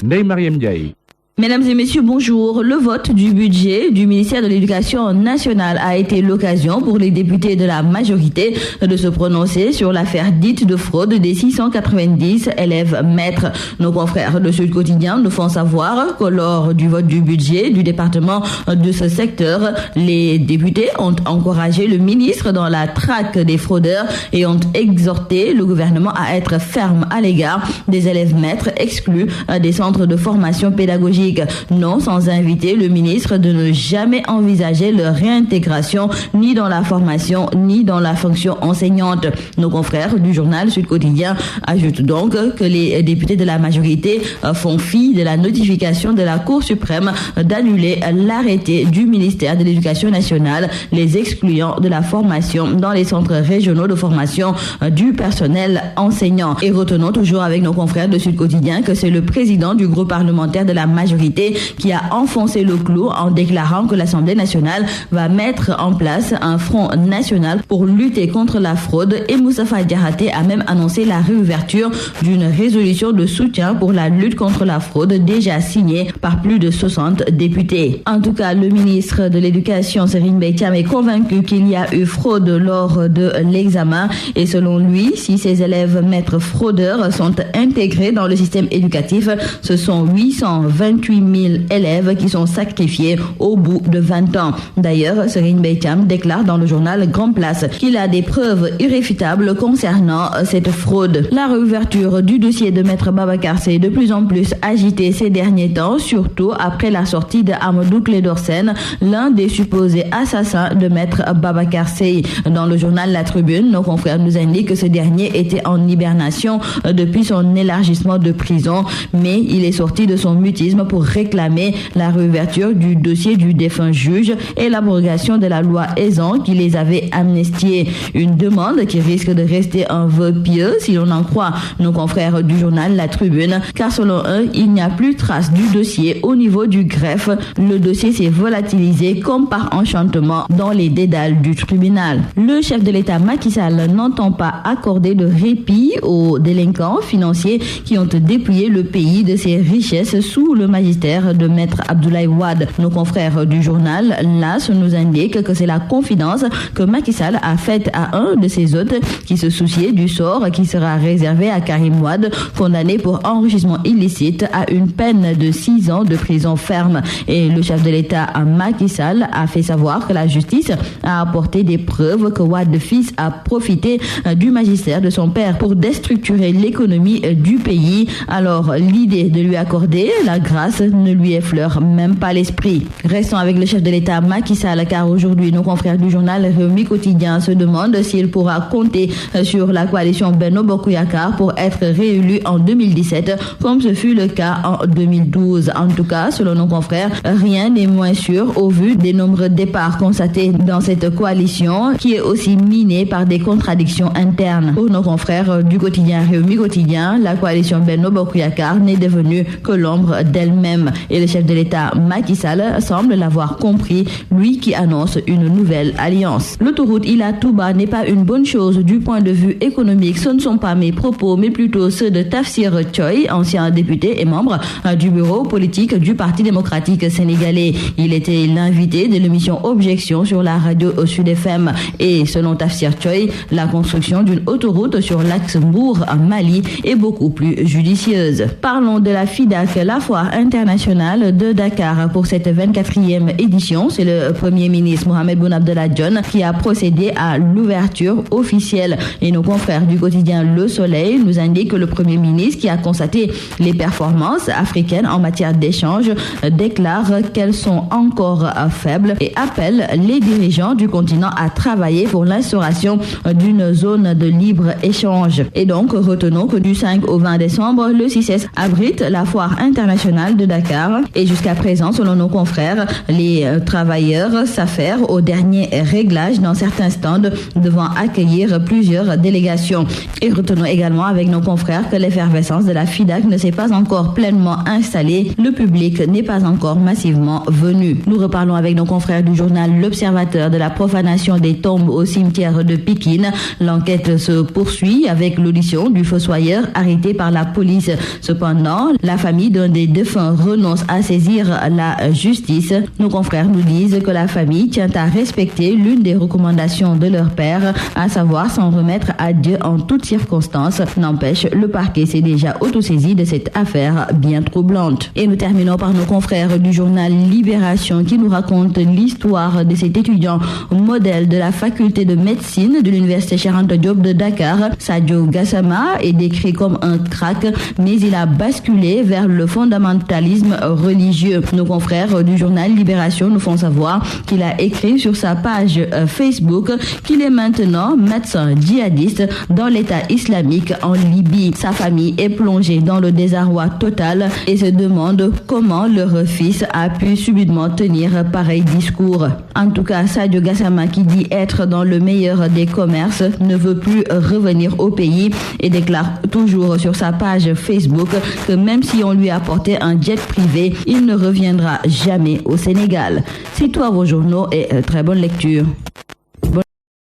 Ndeye Mariam Ndiaye. Mesdames et messieurs, bonjour. Le vote du budget du ministère de l'Éducation nationale a été l'occasion pour les députés de la majorité de se prononcer sur l'affaire dite de fraude des 690 élèves maîtres. Nos confrères de Sud Quotidien nous font savoir que lors du vote du budget du département de ce secteur, les députés ont encouragé le ministre dans la traque des fraudeurs et ont exhorté le gouvernement à être ferme à l'égard des élèves maîtres exclus des centres de formation pédagogique. Non, sans inviter le ministre de ne jamais envisager leur réintégration ni dans la formation ni dans la fonction enseignante. Nos confrères du journal Sud Quotidien ajoutent donc que les députés de la majorité font fi de la notification de la Cour suprême d'annuler l'arrêté du ministère de l'Éducation nationale les excluant de la formation dans les centres régionaux de formation du personnel enseignant. Et retenons toujours avec nos confrères de Sud Quotidien que c'est le président du groupe parlementaire de la majorité qui a enfoncé le clou en déclarant que l'Assemblée nationale va mettre en place un front national pour lutter contre la fraude, et Moustapha Diakhaté a même annoncé la réouverture d'une résolution de soutien pour la lutte contre la fraude déjà signée par plus de 60 députés. En tout cas, le ministre de l'Éducation, Serigne Mbaye Thiam, est convaincu qu'il y a eu fraude lors de l'examen, et selon lui, si ces élèves maîtres fraudeurs sont intégrés dans le système éducatif, ce sont 828 000 élèves qui sont sacrifiés au bout de 20 ans. D'ailleurs, Serigne Mbaye Thiam déclare dans le journal Grand Place qu'il a des preuves irréfutables concernant cette fraude. La réouverture du dossier de Maître Babacar Seye est de plus en plus agitée ces derniers temps, surtout après la sortie de Amadou Clédor Sène, l'un des supposés assassins de Maître Babacar Seye. Dans le journal La Tribune, nos confrères nous indiquent que ce dernier était en hibernation depuis son élargissement de prison, mais il est sorti de son mutisme pour réclamer la réouverture du dossier du défunt juge et l'abrogation de la loi Ezzan qui les avait amnistiés. Une demande qui risque de rester un vœu pieux si l'on en croit nos confrères du journal La Tribune, car selon eux, il n'y a plus trace du dossier au niveau du greffe. Le dossier s'est volatilisé comme par enchantement dans les dédales du tribunal. Le chef de l'État Macky Sall n'entend pas accorder de répit aux délinquants financiers qui ont dépouillé le pays de ses richesses sous le magistère de Maître Abdoulaye Wade. Nos confrères du journal LAS nous indiquent que c'est la confidence que Macky Sall a faite à un de ses hôtes qui se souciait du sort qui sera réservé à Karim Wade, condamné pour enrichissement illicite à une peine de 6 ans de prison ferme. Et le chef de l'État Macky Sall a fait savoir que la justice a apporté des preuves que Wade fils a profité du magistère de son père pour déstructurer l'économie du pays. Alors l'idée de lui accorder la grâce ne lui effleure même pas l'esprit. Restons avec le chef de l'État Macky Sall, car aujourd'hui nos confrères du journal Rewmi Quotidien se demandent s'il pourra compter sur la coalition Benno Bokk Yakaar pour être réélu en 2017 comme ce fut le cas en 2012. En tout cas, selon nos confrères, rien n'est moins sûr au vu des nombreux départs constatés dans cette coalition qui est aussi minée par des contradictions internes. Pour nos confrères du quotidien Rewmi Quotidien, la coalition Benno Bokk Yakaar n'est devenue que l'ombre d'elle-même, et le chef de l'État Macky Sall semble l'avoir compris, lui qui annonce une nouvelle alliance. L'autoroute Ila-Touba n'est pas une bonne chose du point de vue économique. Ce ne sont pas mes propos, mais plutôt ceux de Tafsir Thioye, ancien député et membre du bureau politique du Parti démocratique sénégalais. Il était l'invité de l'émission Objection sur la radio Sud FM, et selon Tafsir Thioye, la construction d'une autoroute sur l'axe Mbour-Mali est beaucoup plus judicieuse. Parlons de la FIDAK, la foire internationale de Dakar. Pour cette 24e édition, c'est le Premier ministre Mohamed Boun Abdallah Dionne qui a procédé à l'ouverture officielle. Et nos confrères du quotidien Le Soleil nous indiquent que le Premier ministre, qui a constaté les performances africaines en matière d'échange, déclare qu'elles sont encore faibles et appelle les dirigeants du continent à travailler pour l'instauration d'une zone de libre-échange. Et donc, retenons que du 5 au 20 décembre, le CICES abrite la foire internationale de Dakar. Et jusqu'à présent, selon nos confrères, les travailleurs s'affairent au dernier réglage dans certains stands devant accueillir plusieurs délégations. Et retenons également avec nos confrères que l'effervescence de la FIDAK ne s'est pas encore pleinement installée. Le public n'est pas encore massivement venu. Nous reparlons avec nos confrères du journal L'Observateur de la profanation des tombes au cimetière de Pikine. L'enquête se poursuit avec l'audition du fossoyeur arrêté par la police. Cependant, la famille d'un des défunts renonce à saisir la justice. Nos confrères nous disent que la famille tient à respecter l'une des recommandations de leur père, à savoir s'en remettre à Dieu en toutes circonstances. N'empêche, le parquet s'est déjà autosaisi de cette affaire bien troublante. Et nous terminons par nos confrères du journal Libération qui nous raconte l'histoire de cet étudiant modèle de la faculté de médecine de l'université Cheikh Anta Diop de Dakar. Sadio Gassama est décrit comme un crack, mais il a basculé vers le fondamentalisme religieux. Nos confrères du journal Libération nous font savoir qu'il a écrit sur sa page Facebook qu'il est maintenant médecin djihadiste dans l'État islamique en Libye. Sa famille est plongée dans le désarroi total et se demande comment leur fils a pu subitement tenir pareil discours. En tout cas, Sadio Gassama, qui dit être dans le meilleur des commerces, ne veut plus revenir au pays et déclare toujours sur sa page Facebook que même si on lui a apporté un jet privé, il ne reviendra jamais au Sénégal. C'est tout à vos journaux et très bonne lecture.